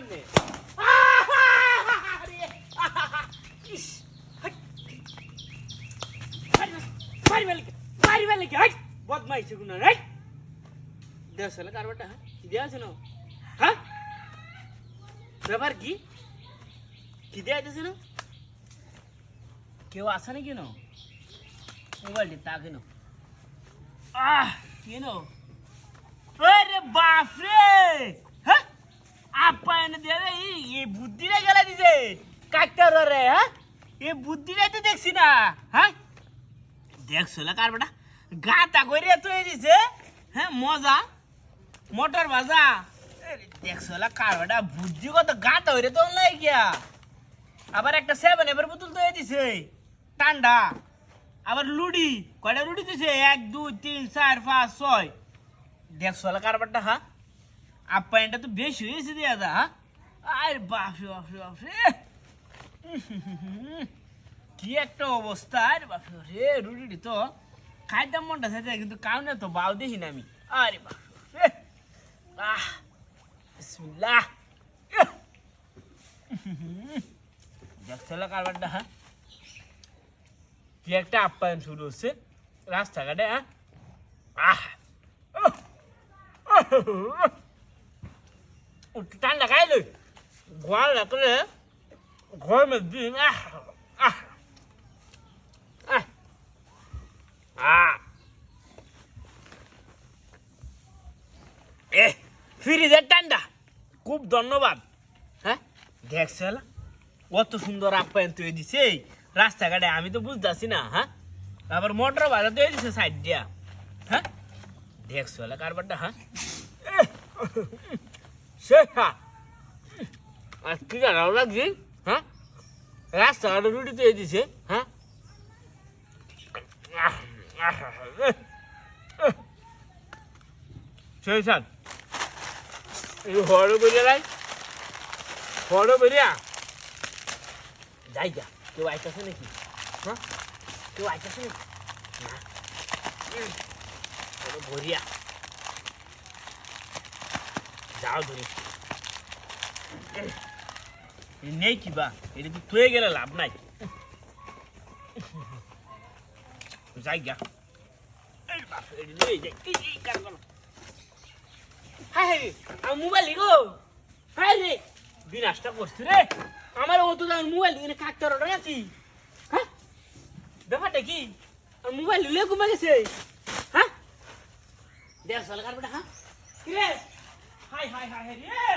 সামনে বদমাইছে গুনা রাইট দেড়শো কারবারটা কি দেওয়া আছে না হ্যাঁ ব্যাপার কি কি দেওয়া আছে না কেউ আসে না কেন মোবাইলটি তা কেন কেন আরে বাপ রে হ্যাঁ আপা এনে দিয়ে রে এই বুদ্ধিটা গেলা দিছে কাটতার রে হ্যাঁ এই বুদ্ধিটাই তো দেখছি না হ্যাঁ দেখছো কারবারটা গাতা কইরে তো দিছে হ্যাঁ মজা মোটর ভাজা দেখছো কারবারটা বুদ্ধি কত গাতা হইরে তো নাই গিয়া আবার একটা 7 এর বোতল তো দিছে ঠান্ডা আবার লুডি কয়টা লুডি দিছে 1 2 3 4 5 6 দেখছো কারবারটা হ্যাঁ আপ্যায়নটা তো বেশি হয়েছে দিয়া যা হ্যাঁ আরে বাপরে বাপরে বাপরে কি একটা অবস্থা আরে বাপরে রে রুটি তো খাইতাম মনটা চাইতে কিন্তু কারণে তো বাউ দেখি না আমি আরে বাপরে বিসমিল্লাহ দেখছো কারবারটা হ্যাঁ কি একটা আপ্যায়ন শুরু হচ্ছে রাস্তাঘাটে হ্যাঁ ঠান্ডা খাইলে ঘর রাখলে ঘর में दिन ফ্রিজের ঠান্ডা খুব ধন্যবাদ হ্যাঁ দেখছে কত সুন্দর আপ্যায়ন তৈরি দিছে রাস্তাঘাটে আমি তো বুঝতেছি না হ্যাঁ আবার মোটর বাজা তৈরি দিছে সাইড দিয়া হ্যাঁ দেখছো কারবারটা হ্যাঁ সে কি জানাও লাগছে হ্যাঁ রাস্তাঘাটে রুটি তৈরি দিছে হ্যাঁ সেই সাত এই হরো বেরিয়ে লাই হরো বেরিয়া যাই যা কেউ আইতাছে নাকি হ্যাঁ কেউ আইতাছে নাকি না ভরিয়া যাও ধরে নেই কিবা এটা তো থয়ে গেলে লাভ নাই যাই গা মোবাইল গো হ্যাঁ রে বিনাশটা করছি রে আমার ও তো মোবাইল এখানে কাটতে আছি হ্যাঁ ব্যাপারটা কি মোবাইল নিলে কমে গেছে হ্যাঁ দেড় সাল কারবারটা হ্যাঁ কি রে হাই হাই হাই রে